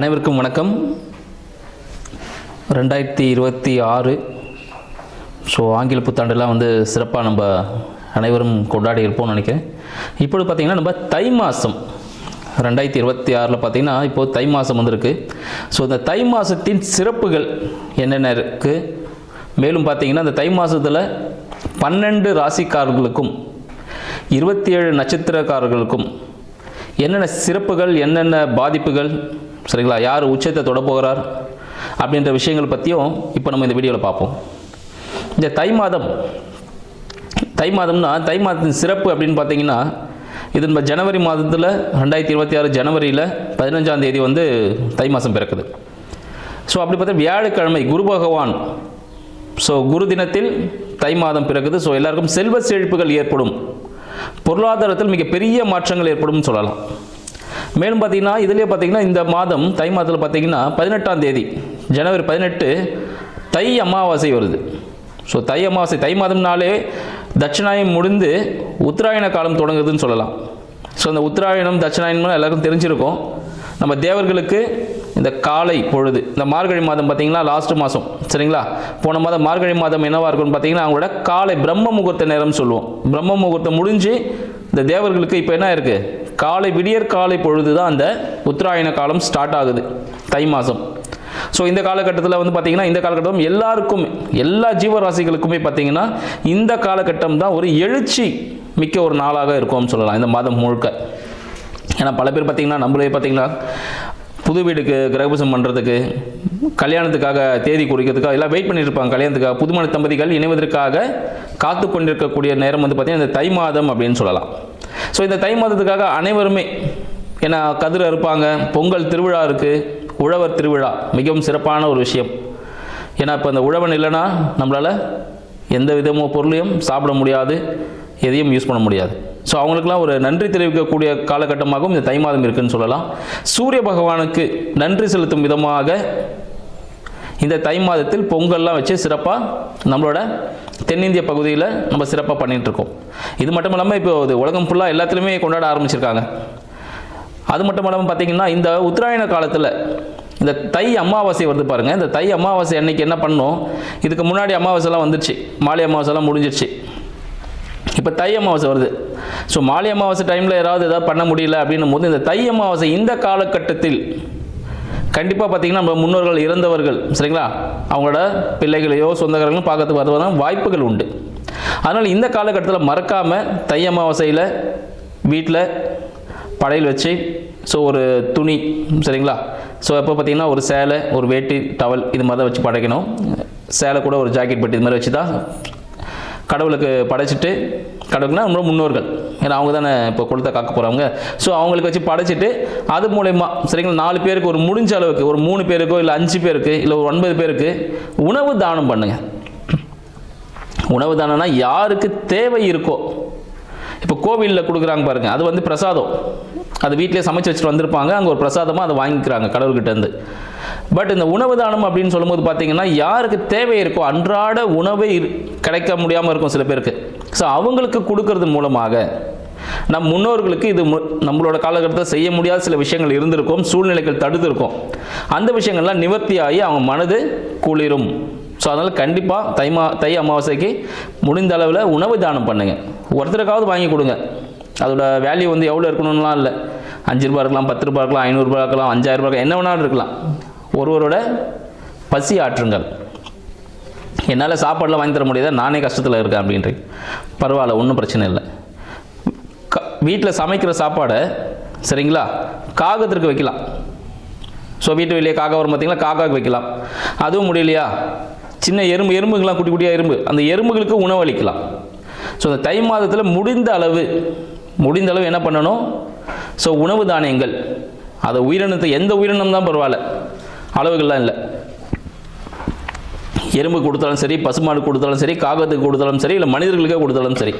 அனைவருக்கும் வணக்கம். 2026 ஆங்கில புத்தாண்டெல்லாம் சிறப்பாக நம்ம அனைவரும் கொண்டாடி இருப்போம்னு நினைக்கிறேன். இப்பொழுது பார்த்திங்கன்னா நம்ம தை மாதம் 2026 பார்த்திங்கன்னா இப்போது தை மாதம் வந்திருக்கு. இந்த தை மாதத்தின் சிறப்புகள் என்னென்ன இருக்குது, மேலும் பார்த்திங்கன்னா இந்த தை மாதத்தில் 12 ராசிக்காரர்களுக்கும் 27 நட்சத்திரக்காரர்களுக்கும் என்னென்ன சிறப்புகள், என்னென்ன பாதிப்புகள், சரிங்களா, யார் உச்சத்தை தொட போகிறார் அப்படின்ற விஷயங்கள் பற்றியும் இப்போ நம்ம இந்த வீடியோவில் பார்ப்போம். இந்த தை மாதம்னா தை மாதத்தின் சிறப்பு அப்படின்னு பார்த்தீங்கன்னா, இது நம்ம ஜனவரி மாதத்தில் 2026 ஜனவரியில் 15ஆம் தேதி தை மாதம் பிறக்குது. அப்படி பார்த்தா வியாழக்கிழமை குரு பகவான் குரு தினத்தில் தை மாதம் பிறக்குது. எல்லாருக்கும் செல்வ செழிப்புகள் ஏற்படும், பொருளாதாரத்தில் மிகப்பெரிய மாற்றங்கள் ஏற்படும் சொல்லலாம். மேலும் பார்த்தீங்கன்னா இதிலே பார்த்தீங்கன்னா இந்த மாதம் தை மாதத்தில் பார்த்தீங்கன்னா 18ஆம் தேதி ஜனவரி 18 தை அமாவாசை வருது. தை அமாவாசை, தை மாதம்னாலே தட்சிணாயனம் முடிந்து உத்தராயண காலம் தொடங்குதுன்னு சொல்லலாம். அந்த உத்தராயணம் தட்சிணாயனம் எல்லாருக்கும் தெரிஞ்சிருக்கும். நம்ம தேவர்களுக்கு இந்த காலை பொழுது, இந்த மார்கழி மாதம் பார்த்தீங்கன்னா லாஸ்ட் மாதம், சரிங்களா, போன மாதம் மார்கழி மாதம் என்னவாக இருக்கும்னு பார்த்தீங்கன்னா அவங்களோட காலை பிரம்ம முகூர்த்த நேரம் சொல்லுவோம். பிரம்ம முகூர்த்தம் முடிஞ்சு இந்த தேவர்களுக்கு இப்போ என்ன இருக்குது, காலை விடியற் காலை பொழுது தான் அந்த உத்தராயண காலம் ஸ்டார்ட் ஆகுது தை மாதம். இந்த காலகட்டத்தில் பார்த்தீங்கன்னா இந்த காலகட்டம் எல்லாருக்குமே, எல்லா ஜீவராசிகளுக்குமே பார்த்தீங்கன்னா இந்த காலகட்டம் தான் ஒரு எழுச்சி மிக்க ஒரு நாளாக இருக்கும்னு சொல்லலாம் இந்த மாதம் முழுக்க. ஏன்னா பல பேர் பார்த்தீங்கன்னா நம்மளே பார்த்தீங்கன்னா புது வீடுக்கு கிரகபிரவேசம் பண்ணுறதுக்கு, கல்யாணத்துக்காக தேதி குறிக்கிறதுக்காக எல்லாம் வெயிட் பண்ணிட்டு இருப்பாங்க. கல்யாணத்துக்காக புதுமண தம்பதிகள் இணைவதற்காக காத்து கொண்டிருக்கக்கூடிய நேரம் பார்த்தீங்கன்னா இந்த தை மாதம் அப்படின்னு சொல்லலாம். இந்த தை மாதத்துக்காக அனைவருமே ஏன்னா கதிர் அறுப்பாங்க, பொங்கல் திருவிழா இருக்குது, உழவர் திருவிழா மிகவும் சிறப்பான ஒரு விஷயம். ஏன்னா இப்போ இந்த உழவன் இல்லைன்னா நம்மளால் எந்த விதமோ பொருளையும் சாப்பிட முடியாது, எதையும் யூஸ் பண்ண முடியாது. அவங்களுக்கெல்லாம் ஒரு நன்றி தெரிவிக்கக்கூடிய காலகட்டமாகவும் இந்த தை மாதம் இருக்குன்னு சொல்லலாம். சூரிய பகவானுக்கு நன்றி செலுத்தும் விதமாக இந்த தை மாதத்தில் பொங்கல்லாம் வச்சு சிறப்பாக நம்மளோட தென்னிந்திய பகுதியில் நம்ம சிறப்பாக பண்ணிகிட்ருக்கோம். இது மட்டும் இல்லாமல் இப்போ உலகம் ஃபுல்லாக எல்லாத்துலேயுமே கொண்டாட ஆரம்பிச்சிருக்காங்க. அது மட்டும் இல்லாமல் பார்த்திங்கன்னா இந்த உத்தராயண காலத்தில் இந்த தை அமாவாசை வருது பாருங்கள். இந்த தை அமாவாசை அன்னைக்கு என்ன பண்ணோம், இதுக்கு முன்னாடி அமாவாசைலாம் வந்துடுச்சு, மாலை அமாவாசைலாம் முடிஞ்சிடுச்சு. இப்போ தை அமாவாசை வருது. மாலை அமாவாசை டைமில் ஏதாவது பண்ண முடியல அப்படின்னும் போது இந்த தை அமாவாசை இந்த காலகட்டத்தில் கண்டிப்பாக பார்த்திங்கன்னா நம்ம முன்னோர்கள் இறந்தவர்கள், சரிங்களா, அவங்களோட பிள்ளைகளையோ சொந்தக்காரங்களும் பார்க்கறதுக்கு வருவதான வாய்ப்புகள் உண்டு. அதனால் இந்த காலகட்டத்தில் மறக்காமல் தை அமாவாசையில் வீட்டில் படையல் வச்சு ஒரு துணி, சரிங்களா, எப்போ பார்த்திங்கன்னா ஒரு சேலை, ஒரு வேட்டி, டவல் இது மாதிரி தான் வச்சு படைக்கணும். சேலை கூட ஒரு ஜாக்கெட் பெட்டி இது மாதிரி வச்சு தான் கடவுளுக்கு படைச்சிட்டு, கடவுளுக்குனா நம்ம முன்னோர்கள், ஏன்னா அவங்க தானே இப்போ குலத்தை காக்க போகிறவங்க. அவங்களுக்கு வச்சு படைச்சிட்டு அது மூலயமா, சரிங்களா, 4 பேருக்கு ஒரு முடிஞ்ச அளவுக்கு ஒரு 3 பேருக்கோ இல்லை 5 பேருக்கு இல்லை ஒரு 9 பேருக்கு உணவு தானம் பண்ணுங்கள். உணவு தானம்னா யாருக்கு தேவை இருக்கோ, இப்போ கோவிலில் கொடுக்குறாங்க பாருங்கள், அது பிரசாதம், அது வீட்டிலே சமைச்சு வச்சுட்டு வந்திருப்பாங்க, அங்கே ஒரு பிரசாதமாக அதை வாங்கிக்கிறாங்க கடவுள்கிட்டேருந்து. பட் இந்த உணவு தானம் அப்படின்னு சொல்லும்போது பார்த்தீங்கன்னா யாருக்கு தேவை இருக்கோ, அன்றாட உணவே கிடைக்க முடியாமல் இருக்கும் சில பேருக்கு. அவங்களுக்கு கொடுக்கறது மூலமாக நம் முன்னோர்களுக்கு இது நம்மளோட காலகட்டத்தில் செய்ய முடியாத சில விஷயங்கள் இருந்திருக்கும், சூழ்நிலைகள் தடுத்திருக்கும், அந்த விஷயங்கள்லாம் நிவர்த்தியாகி அவங்க மனது குளிரும். அதனால் கண்டிப்பாக தை அமாவாசைக்கு முடிந்த அளவில் உணவு தானம் பண்ணுங்கள். ஒருத்தருக்காவது வாங்கி கொடுங்க. அதோட வேல்யூ எவ்வளோ இருக்கணும்லாம் இல்லை, 5 ரூபா இருக்கலாம், 10 ரூபா இருக்கலாம், 500 ரூபா இருக்கலாம், 5000 ரூபா, என்ன வேணாலும் இருக்கலாம். ஒருவரோட பசி ஆற்றுங்கள். என்னால் சாப்பாடெலாம் வாங்கி தர முடியாத, நானே கஷ்டத்தில் இருக்கேன் அப்படின்றீங்க, பரவாயில்ல, ஒன்றும் பிரச்சனை இல்லை. வீட்டில் சமைக்கிற சாப்பாடை, சரிங்களா, காகத்திற்கு வைக்கலாம். வீட்டு வெளியே காக்கா வரும் பார்த்தீங்களா, காக்காவுக்கு வைக்கலாம். அதுவும் முடியலையா, சின்ன எறும்புகள்லாம், குட்டி குட்டியாக எறும்பு, அந்த எறும்புகளுக்கு உணவு அளிக்கலாம். இந்த தை மாதத்தில் முடிந்த அளவு என்ன பண்ணணும், உணவு தானியங்கள், அதை உயிரினத்தை, எந்த உயிரினம் தான் பரவாயில்ல, அளவுகள்லாம் இல்லை, எறும்பு கொடுத்தாலும் சரி, பசுமாடு கொடுத்தாலும் சரி, காகத்துக்கு கொடுத்தாலும் சரி, இல்லை மனிதர்களுக்கே கொடுத்தாலும் சரி.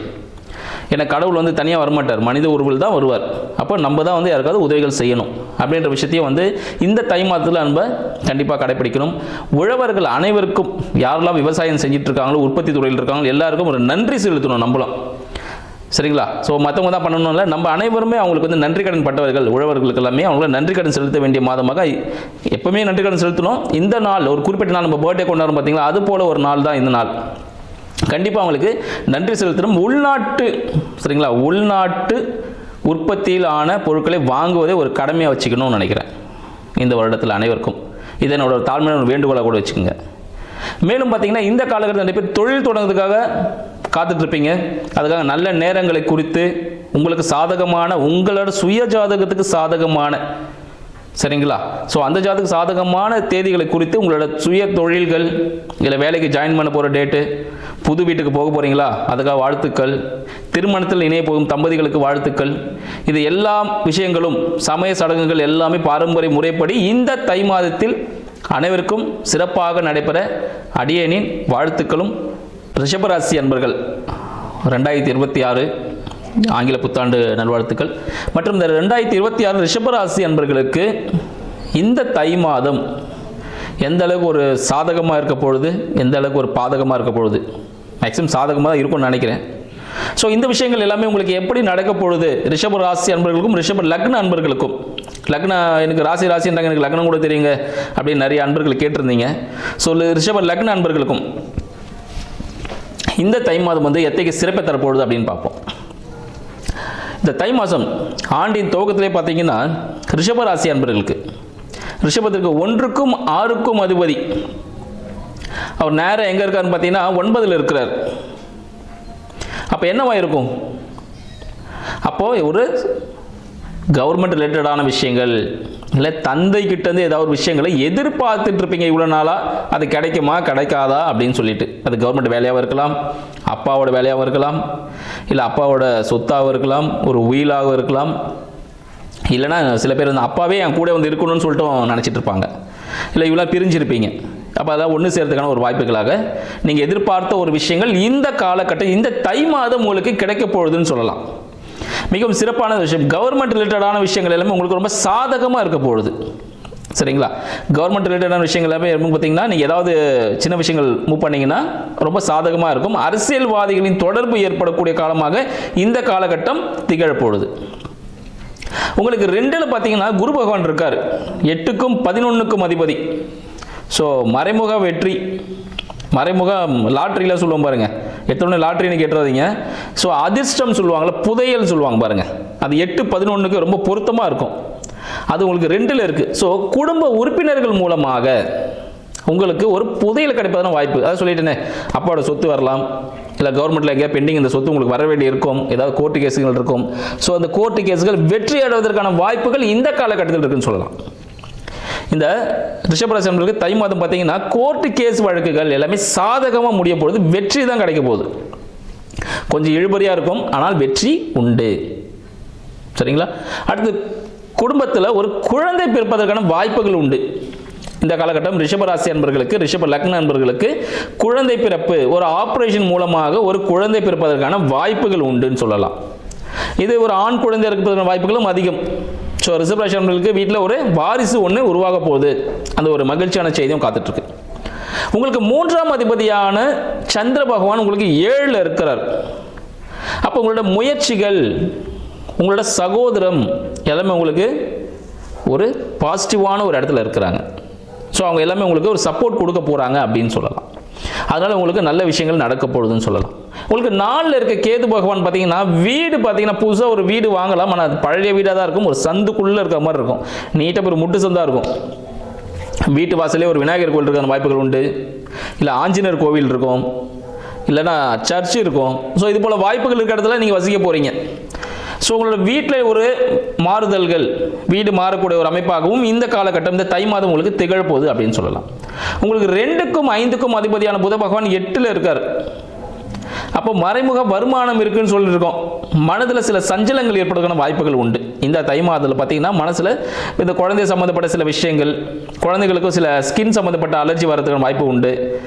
ஏன்னா கடவுள் தனியாக வரமாட்டார், மனித உருவில் தான் வருவார். அப்போ நம்ம தான் யாருக்காவது உதவிகள் செய்யணும் அப்படின்ற விஷயத்தையும் இந்த தை மாதத்தில் நம்ம கண்டிப்பாக கடைப்பிடிக்கணும். உழவர்கள் அனைவருக்கும், யாரெல்லாம் விவசாயம் செஞ்சுட்டு இருக்காங்களோ, உற்பத்தி துறையில் இருக்காங்களோ, எல்லாருக்கும் ஒரு நன்றி செலுத்தணும். நம்மளும் சரிங்களா? ஸோ மற்றவங்க தான் பண்ணணும் இல்லை, நம்ம அனைவருமே அவங்களுக்கு வந்து நன்றி கடன் பட்டவர்கள். உழவர்களுக்கு எல்லாமே அவங்கள நன்றி கடன் செலுத்த வேண்டிய மாதமாக எப்பவுமே நன்றி கடன் செலுத்தணும். இந்த நாள் ஒரு குறிப்பிட்ட நாள் நம்ம பர்த்டே கொண்டாடுறோம் பார்த்தீங்களா, அது போல் ஒரு நாள் தான் இந்த நாள். கண்டிப்பாக அவங்களுக்கு நன்றி செலுத்தணும். உள்நாட்டு சரிங்களா, உள்நாட்டு உற்பத்தியில் ஆன பொருட்களை வாங்குவதை ஒரு கடமையாக வச்சுக்கணும்னு நினைக்கிறேன் இந்த வருடத்தில் அனைவருக்கும். இதை என்னோட ஒரு தாழ்மையான வேண்டுகோளாக கூட வச்சுக்கோங்க. மேலும் பார்த்தீங்கன்னா இந்த காலகட்டத்தில் நிறைய பேர் தொழில் தொடங்குறதுக்காக காத்துட்ருப்பீங்க. அதுக்காக நல்ல நேரங்களை குறித்து உங்களுக்கு சாதகமான, உங்களோட சுய ஜாதகத்துக்கு சாதகமான, சரிங்களா, ஸோ அந்த ஜாதக சாதகமான தேதிகளை குறித்து உங்களோட சுய தொழில்கள், இல்லை வேலைக்கு ஜாயின் பண்ண போகிற டேட்டு, புது வீட்டுக்கு போக போகிறீங்களா அதுக்காக வாழ்த்துக்கள், திருமணத்தில் இணைய போகும் தம்பதிகளுக்கு வாழ்த்துக்கள், இது எல்லா விஷயங்களும் சமய சடங்குகள் எல்லாமே பாரம்பரிய முறைப்படி இந்த தை மாதத்தில் அனைவருக்கும் சிறப்பாக நடைபெற அடியேனின் வாழ்த்துக்களும். ரிஷபராசி அன்பர்கள் 2026 ஆங்கில புத்தாண்டு நல்வாழ்த்துக்கள். மற்றும் இந்த 2026 ரிஷபராசி அன்பர்களுக்கு இந்த தை மாதம் எந்த அளவுக்கு ஒரு சாதகமாக இருக்க பொழுது, எந்த அளவுக்கு ஒரு பாதகமாக இருக்க பொழுது, மேக்ஸிமம் சாதகமாக தான் இருக்கும்னு நினைக்கிறேன். ஸோ இந்த விஷயங்கள் எல்லாமே உங்களுக்கு எப்படி நடக்க பொழுது ரிஷப ராசி அன்பர்களுக்கும் ரிஷப லக்ன அன்பர்களுக்கும், லக்ன எனக்கு ராசின்றாங்க, எனக்கு லக்னம் கூட தெரியுங்க அப்படின்னு நிறைய அன்பர்கள் கேட்டிருந்தீங்க. ஸோ ரிஷப லக்ன அன்பர்களுக்கும் இந்த தை மாதம் வந்து எத்தகைய சிறப்பை தரப்போகுது அப்படின்னு பார்ப்போம். இந்த தை மாதம் ஆண்டின் துவக்கத்திலே பார்த்தீங்கன்னா ரிஷபராசி அன்பர்களுக்கு, ரிஷபத்திற்கு 1க்கும் 6க்கும் அதிபதி அவர் நேரம் எங்கே இருக்காருன்னு பார்த்தீங்கன்னா 9ல் இருக்கிறார். அப்போ என்னவா இருக்கும்? அப்போது ஒரு கவர்மெண்ட் ரிலேட்டடான விஷயங்கள், இல்லை தந்தை கிட்டேருந்து ஏதாவது ஒரு விஷயங்களை எதிர்பார்த்துட்டு இருப்பீங்க இவ்வளோ நாளாக, அது கிடைக்குமா கிடைக்காதா அப்படின்னு சொல்லிட்டு. அது கவர்மெண்ட் வேலையாகவும் இருக்கலாம், அப்பாவோட வேலையாகவும் இருக்கலாம், இல்லை அப்பாவோட சொத்தாகவும் இருக்கலாம், ஒரு உயிலாகவும் இருக்கலாம், இல்லைனா சில பேர் வந்து அப்பாவே என் கூட வந்து இருக்கணும்னு சொல்லிட்டு நினச்சிட்டு இருப்பாங்க, இல்லை இவ்வளோ பிரிஞ்சிருப்பீங்க. அப்போ அதெல்லாம் ஒன்று சேர்த்துக்கான ஒரு வாய்ப்புகளாக நீங்கள் எதிர்பார்த்த ஒரு விஷயங்கள் இந்த காலகட்டம் இந்த தை மாதம் உங்களுக்கு கிடைக்க போகுதுன்னு சொல்லலாம். மிகவும் சிறப்பான விஷயம். கவர்மெண்ட் ரிலேட்டடான விஷயங்கள் எல்லாமே உங்களுக்கு ரொம்ப சாதகமாக இருக்க போகுது. சரிங்களா? கவர்மெண்ட் ரிலேட்டடான விஷயங்கள் எல்லாமே பார்த்தீங்கன்னா நீங்கள் ஏதாவது சின்ன விஷயங்கள் மூவ் பண்ணிங்கன்னா ரொம்ப சாதகமாக இருக்கும். அரசியல்வாதிகளின் தொடர்பு ஏற்படக்கூடிய காலமாக இந்த காலகட்டம் திகழப்போகுது. உங்களுக்கு 2ல் பார்த்தீங்கன்னா குரு பகவான் இருக்கார், 8க்கும் 11க்கும் அதிபதி. ஸோ மறைமுக வெற்றி, மறைமுக லாட்ரியில் சொல்லுவோம் பாருங்கள், எத்தனை லாட்ரின்னு கேட்டுறாதீங்க. ஸோ அதிர்ஷ்டம் சொல்லுவாங்கள்ல, புதையல் சொல்லுவாங்க பாருங்கள், அது 8-11க்கு ரொம்ப பொருத்தமாக இருக்கும். அது உங்களுக்கு 2ல் இருக்குது. ஸோ குடும்ப உறுப்பினர்கள் மூலமாக உங்களுக்கு ஒரு புதையல் கிடைப்பதான வாய்ப்பு. அதை சொல்லிட்டேனே, அப்பாவோட சொத்து வரலாம், இல்லை கவர்மெண்ட்டில் எங்கேயா பெண்டிங் இந்த சொத்து உங்களுக்கு வர வேண்டி இருக்கும், ஏதாவது கோர்ட்டு கேஸுகள் இருக்கும். ஸோ அந்த கோர்ட்டு கேஸுகள் வெற்றி அடைவதற்கான வாய்ப்புகள் இந்த காலகட்டத்தில் இருக்குன்னு சொல்லலாம். இந்த ரிஷபராசி அன்பர்களுக்கு தை மாதம் பார்த்தீங்கன்னா கோர்ட்டு கேஸ் வழக்குகள் எல்லாமே சாதகமாக முடிய போகுது, வெற்றி தான் கிடைக்க போகுது. கொஞ்சம் இழுபறியாக இருக்கும், ஆனால் வெற்றி உண்டு. சரிங்களா? அடுத்து குடும்பத்தில் ஒரு குழந்தை பிறப்பதற்கான வாய்ப்புகள் உண்டு. இந்த காலகட்டம் ரிஷபராசி அன்பர்களுக்கு, ரிஷப லக்ன அன்பர்களுக்கு குழந்தை பிறப்பு, ஒரு ஆப்ரேஷன் மூலமாக ஒரு குழந்தை பிறப்பதற்கான வாய்ப்புகள் உண்டுன்னு சொல்லலாம். இது ஒரு ஆண் குழந்தை இருப்பதற்கான வாய்ப்புகளும் அதிகம். ஸோ ரிஷபராசி அன்பர்களுக்கு வீட்டில் ஒரு வாரிசு ஒன்று உருவாக போகுது, அந்த ஒரு மகிழ்ச்சியான செய்தியும் காத்துட்ருக்கு. உங்களுக்கு 3ஆம் அதிபதியான சந்திர பகவான் உங்களுக்கு 7ல் இருக்கிறார். அப்போ உங்களோட முயற்சிகள், உங்களோட சகோதரம் எல்லாமே உங்களுக்கு ஒரு பாசிட்டிவான ஒரு இடத்துல இருக்கிறாங்க. ஸோ அவங்க எல்லாமே உங்களுக்கு ஒரு சப்போர்ட் கொடுக்க போகிறாங்க அப்படின்னு சொல்லலாம். அதனால் உங்களுக்கு நல்ல விஷயங்கள் நடக்க போகுதுன்னு சொல்லலாம். உங்களுக்கு 4ல் இருக்க கேது பகவான் பார்த்தீங்கன்னா வீடு பார்த்தீங்கன்னா புதுசாக ஒரு வீடு வாங்கலாம், ஆனால் அது பழைய வீடாக தான் இருக்கும், ஒரு சந்துக்குள்ளே இருக்க மாதிரி இருக்கும், நீட்டாக ஒரு முட்டு சந்தாக இருக்கும். வீட்டு வாசலே ஒரு விநாயகர் கோவில் இருக்கான வாய்ப்புகள் உண்டு, இல்லை ஆஞ்சநேயர் கோவில் இருக்கும், இல்லைனா சர்ச் இருக்கும். ஸோ இது போல் வாய்ப்புகள் இருக்கிற இடத்துல நீங்கள் வசிக்க போகிறீங்க. ஸோ உங்களோட வீட்டில் ஒரு மாறுதல்கள், வீடு மாறக்கூடிய ஒரு அமைப்பாகவும் இந்த காலகட்டம் இந்த தை மாதம் உங்களுக்கு திகழப்போகுது அப்படின்னு சொல்லலாம். உங்களுக்கு 2க்கும் 5க்கும் அதிபதியான புத பகவான் 8ல் இருக்கார். அப்போ மறைமுக வருமானம் இருக்குன்னு சொல்லியிருக்கோம். மனதில் சில சஞ்சலங்கள் ஏற்படுறதுக்கான வாய்ப்புகள் உண்டு. இந்த தை மாதத்தில் பார்த்தீங்கன்னா மனசில் இந்த குழந்தை சம்மந்தப்பட்ட சில விஷயங்கள், குழந்தைகளுக்கும் சில ஸ்கின் சம்மந்தப்பட்ட அலர்ஜி வரதுக்கான வாய்ப்பு உண்டு,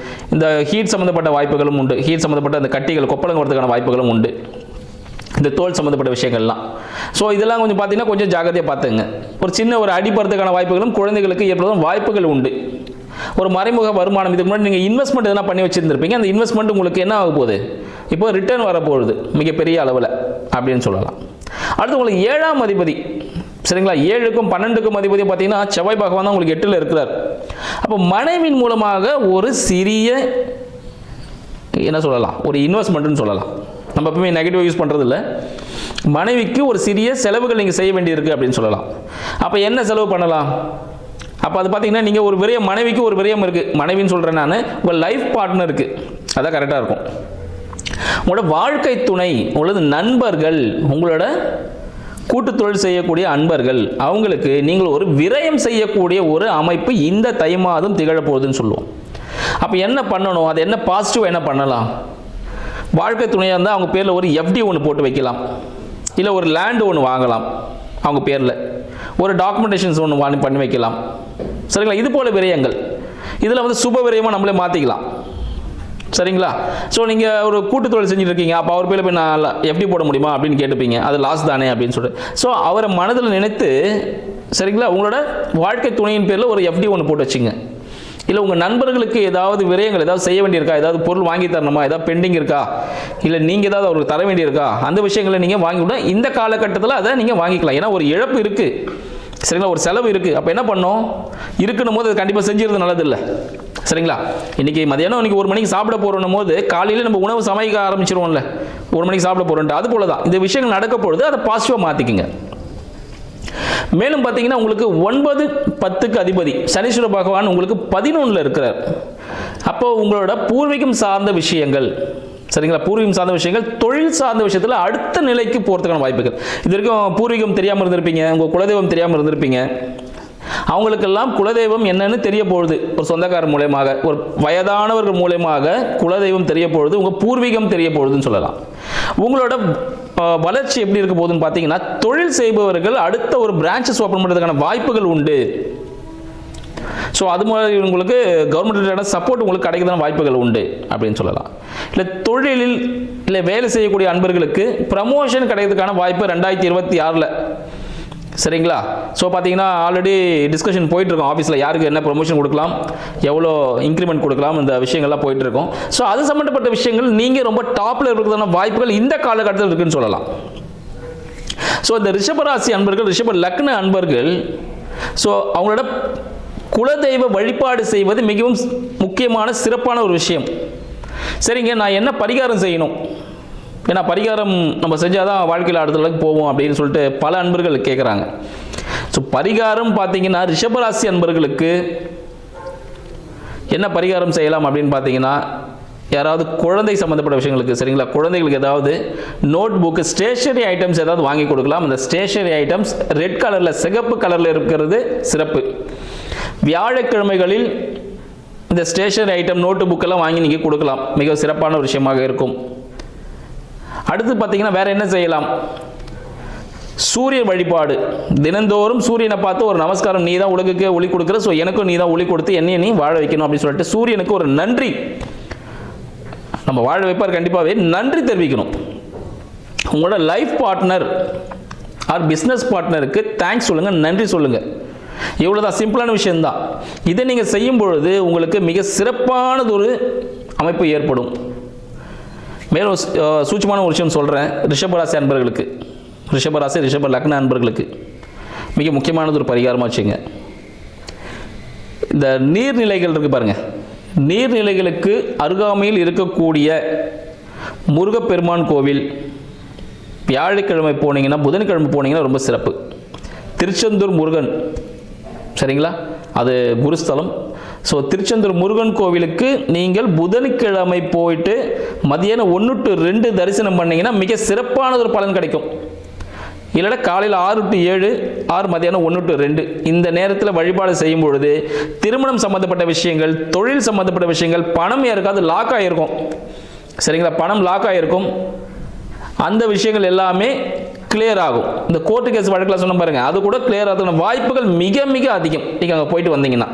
இந்த ஹீட் சம்மந்தப்பட்ட வாய்ப்புகளும் உண்டு, ஹீட் சம்மந்தப்பட்ட அந்த கட்டிகள் கொப்பளம் வரதுக்கான வாய்ப்புகளும் உண்டு, இந்த தோல் சம்மந்தப்பட்ட விஷயங்கள்லாம். ஸோ இதெல்லாம் கொஞ்சம் பார்த்தீங்கன்னா கொஞ்சம் ஜாகிரதையாக பார்த்துங்க. ஒரு சின்ன ஒரு அடிப்படுறதுக்கான வாய்ப்புகளும் குழந்தைகளுக்கு ஏற்படும் வாய்ப்புகள் உண்டு. ஒரு மறைமுக வருமானம். இதுக்கு முன்னாடி நீங்கள் இன்வெஸ்ட்மெண்ட் எதனா பண்ணி வச்சுருந்துருப்பீங்க, அந்த இன்வெஸ்ட்மெண்ட் உங்களுக்கு என்ன ஆக போகுது, இப்போ ரிட்டர்ன் வரப்போகுது மிகப்பெரிய அளவில் அப்படின்னு சொல்லலாம். அடுத்து உங்களுக்கு 7ஆம் அதிபதி, சரிங்களா, 7க்கும் 12க்கும் அதிபதி பார்த்தீங்கன்னா செவ்வாய் பகவான் தான் உங்களுக்கு 8ல் இருக்கிறார். அப்போ மனைவின் மூலமாக ஒரு சிறிய என்ன சொல்லலாம், ஒரு இன்வெஸ்ட்மெண்ட்னு சொல்லலாம். நம்ம எப்பவுமே நெகட்டிவ் யூஸ் பண்ணுறது இல்லை. மனைவிக்கு ஒரு சிறிய செலவுகள் நீங்கள் செய்ய வேண்டியிருக்கு அப்படின்னு சொல்லலாம். அப்போ என்ன செலவு பண்ணலாம்? அப்போ அது பார்த்தீங்கன்னா நீங்கள் ஒரு விரயம், மனைவிக்கு ஒரு விரயம் இருக்குது. மனைவின்னு சொல்கிறேன் நான், உங்கள் லைஃப் பார்ட்னருக்கு அதான் கரெக்டாக இருக்கும். உங்களோட வாழ்க்கை துணை, உங்களது நண்பர்கள், உங்களோட கூட்டு தொழில் செய்யக்கூடிய அன்பர்கள், அவங்களுக்கு நீங்கள் ஒரு விரயம் செய்யக்கூடிய ஒரு அமைப்பு இந்த தை மாதம் திகழப்போகுதுன்னு சொல்லுவோம். அப்போ என்ன பண்ணணும், அது என்ன பாசிட்டிவ் என்ன பண்ணலாம்? வாழ்க்கை துணையாக இருந்தால் அவங்க பேரில் ஒரு எஃப்டி ஒன்று போட்டு வைக்கலாம், இல்லை ஒரு லேண்டு ஒன்று வாங்கலாம் அவங்க பேரில், ஒரு டாக்குமெண்டேஷன்ஸ் ஒன்று பண்ணி வைக்கலாம், சரிங்களா. இது போல் விரயங்கள் இதில் வந்து சுப விரயமாக நம்மளே மாற்றிக்கலாம், சரிங்களா. ஸோ நீங்கள் ஒரு கூட்டு தொழில் செஞ்சுட்டு இருக்கீங்க, அப்போ அவர் பேரில் போய் நான் எஃப்டி போட முடியுமா அப்படின்னு கேட்டுப்பீங்க, அது லாஸ் தானே அப்படின்னு சொல்லிட்டு. ஸோ அவரை மனதில் நினைத்து, சரிங்களா, உங்களோட வாழ்க்கை துணையின் பேரில் ஒரு எஃப்டி ஒன்று போட்டு வச்சுங்க. இல்லை உங்கள் நண்பர்களுக்கு ஏதாவது விரயங்கள் ஏதாவது செய்ய வேண்டியிருக்கா, ஏதாவது பொருள் வாங்கி தரணுமா, ஏதாவது பெண்டிங் இருக்கா, இல்லை நீங்கள் ஏதாவது அவருக்கு தர வேண்டியிருக்கா, அந்த விஷயங்களை நீங்கள் வாங்கிவிட இந்த காலகட்டத்தில் அதை நீங்கள் வாங்கிக்கலாம். ஏன்னா ஒரு இழப்பு இருக்குது, சரிங்களா, ஒரு செலவு இருக்குது. அப்போ என்ன பண்ணோம், இருக்கணும் போது அது கண்டிப்பாக செஞ்சுருது நல்லதில்லை, சரிங்களா. இன்றைக்கி மதியானம் இன்றைக்கி 1 மணிக்கு சாப்பிட போகிறோம் போது காலையில் நம்ம உணவு சமைக்க ஆரம்பிச்சிருவோம்ல, 1 மணிக்கு சாப்பிட போகிறோன்ட்டு. அது போல தான் இந்த விஷயங்கள் நடக்க பொழுது அதை பாசிட்டிவாக மாற்றிக்கிங்க. மேலும் பார்த்தீங்கன்னா உங்களுக்கு 9, 10க்கு அதிபதி சனீஸ்வர பகவான் உங்களுக்கு 11ல் இருக்கிறார். அப்போ உங்களோட பூர்வீகம் சார்ந்த விஷயங்கள், சரிங்களா, பூர்வீகம் சார்ந்த விஷயங்கள், தொழில் சார்ந்த விஷயத்தில் அடுத்த நிலைக்கு போகிறதுக்கான வாய்ப்புகள். இது வரைக்கும் பூர்வீகம் தெரியாமல் இருந்திருப்பீங்க, உங்கள் குலதெய்வம் தெரியாமல் இருந்திருப்பீங்க. அவங்களுக்கெல்லாம் குலதெய்வம் என்னன்னு தெரிய போகுது, ஒரு சொந்தக்காரர் மூலயமாக, ஒரு வயதானவர்கள் மூலயமாக குலதெய்வம் தெரிய போகுது, உங்கள் பூர்வீகம் தெரிய போகுதுன்னு சொல்லலாம். உங்களோட வளர்ச்சி எப்படி இருக்க போகுதுன்னு பார்த்தீங்கன்னா, தொழில் செய்பவர்கள் அடுத்த ஒரு பிரான்ச்சஸ் ஓப்பன் பண்ணுறதுக்கான வாய்ப்புகள் உண்டு. ஸோ அது மாதிரி உங்களுக்கு கவர்மெண்ட் சப்போர்ட் உங்களுக்கு கிடைக்கிறதான வாய்ப்புகள் உண்டு அப்படின்னு சொல்லலாம். இல்லை தொழிலில் இல்லை வேலை செய்யக்கூடிய அன்பர்களுக்கு ப்ரமோஷன் கிடைக்கிறதுக்கான வாய்ப்பு 2026ல், சரிங்களா. ஸோ பார்த்தீங்கன்னா ஆல்ரெடி டிஸ்கஷன் போயிட்டுருக்கோம் ஆஃபீஸில், யாருக்கு என்ன ப்ரொமோஷன் கொடுக்கலாம், எவ்வளோ இன்க்ரிமெண்ட் கொடுக்கலாம், இந்த விஷயங்கள்லாம் போயிட்டுருக்கோம். ஸோ அது சம்மந்தப்பட்ட விஷயங்கள் நீங்கள் ரொம்ப டாப்பில் இருக்கிறதான வாய்ப்புகள் இந்த காலகட்டத்தில் இருக்குன்னு சொல்லலாம். ஸோ இந்த ரிஷபராசி அன்பர்கள், ரிஷப லக்ன அன்பர்கள், ஸோ அவங்களோட குலதெய்வ வழிபாடு செய்வது மிகவும் முக்கியமான சிறப்பான ஒரு விஷயம். சரிங்க, நான் என்ன பரிகாரம் செய்யணும், ஏன்னா பரிகாரம் நம்ம செஞ்சால் தான் வாழ்க்கையில் அடுத்த அளவுக்கு போவோம் அப்படின்னு சொல்லிட்டு பல அன்பர்கள் கேட்குறாங்க. ஸோ பரிகாரம் பார்த்தீங்கன்னா ரிஷபராசி அன்பர்களுக்கு என்ன பரிகாரம் செய்யலாம் அப்படின்னு பார்த்தீங்கன்னா, யாராவது குழந்தை சம்மந்தப்பட்ட விஷயங்களுக்கு, சரிங்களா, குழந்தைகளுக்கு ஏதாவது நோட் புக்கு, ஸ்டேஷனரி ஐட்டம்ஸ் ஏதாவது வாங்கி கொடுக்கலாம். அந்த ஸ்டேஷனரி ஐட்டம்ஸ் ரெட் கலரில், சிகப்பு கலரில் இருக்கிறது சிறப்பு. வியாழக்கிழமைகளில் இந்த ஸ்டேஷனரி ஐட்டம், நோட்டு புக்கெல்லாம் வாங்கி நீங்கள் கொடுக்கலாம், மிக சிறப்பான ஒரு விஷயமாக இருக்கும். அடுத்து பார்த்தீங்கன்னா வேற என்ன செய்யலாம், சூரிய வழிபாடு. தினந்தோறும் சூரியனை பார்த்து ஒரு நமஸ்காரம், நீ தான் உலகுக்கு ஒளி கொடுக்குற, ஸோ எனக்கும் நீ தான் ஒளி கொடுத்து என்னைய நீ வாழ வைக்கணும் அப்படின்னு சொல்லிட்டு சூரியனுக்கு ஒரு நன்றி, நம்ம வாழ வைப்பார், கண்டிப்பாகவே நன்றி தெரிவிக்கணும். உங்களோட லைஃப் பார்ட்னர் ஆர் பிஸ்னஸ் பார்ட்னருக்கு தேங்க்ஸ் சொல்லுங்கள், நன்றி சொல்லுங்கள். இவ்வளோதான், சிம்பிளான விஷயம்தான். இதை நீங்கள் செய்யும் பொழுது உங்களுக்கு மிக சிறப்பானது ஒரு அமைப்பு ஏற்படும். மேலும் சூட்சமான ஒரு விஷயம் சொல்கிறேன், ரிஷபராசி அன்பர்களுக்கு, ரிஷபராசி ரிஷப லக்ன அன்பர்களுக்கு மிக முக்கியமானது ஒரு பரிகாரமாக வச்சுங்க. இந்த நீர்நிலைகள் இருக்குது பாருங்கள், நீர்நிலைகளுக்கு அருகாமையில் இருக்கக்கூடிய முருகப்பெருமான் கோவில் வியாழக்கிழமை போனீங்கன்னா, புதன்கிழமை போனீங்கன்னா ரொம்ப சிறப்பு. திருச்செந்தூர் முருகன், சரிங்களா, அது குருஸ்தலம். ஸோ திருச்செந்தூர் முருகன் கோவிலுக்கு நீங்கள் புதன்கிழமை போயிட்டு மதியானம் 1 to 2 தரிசனம் பண்ணிங்கன்னா மிக சிறப்பானது ஒரு பலன் கிடைக்கும். இல்லைனா காலையில் 6 to 7 ஆர் மதியானம் 1 to 2 இந்த நேரத்தில் வழிபாடு செய்யும் பொழுது திருமணம் சம்மந்தப்பட்ட விஷயங்கள், தொழில் சம்மந்தப்பட்ட விஷயங்கள், பணம் யாருக்காவது லாக் ஆகிருக்கும், சரிங்களா, பணம் லாக் ஆகிருக்கும், அந்த விஷயங்கள் எல்லாமே கிளியர் ஆகும். இந்த கோர்ட்டு கேஸ் வழக்கில் சொன்ன பாருங்கள், அது கூட கிளியர் ஆகிறதுன வாய்ப்புகள் மிக மிக அதிகம் நீங்கள் அங்கே போயிட்டு வந்தீங்கன்னா.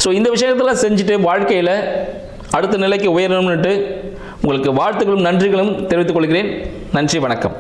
ஸோ இந்த விஷயத்தெல்லாம் செஞ்சுட்டு வாழ்க்கையில் அடுத்த நிலைக்கு உயரணும்னுட்டு உங்களுக்கு வாழ்த்துக்களும் நன்றிகளும் தெரிவித்துக் கொள்கிறேன். நன்றி, வணக்கம்.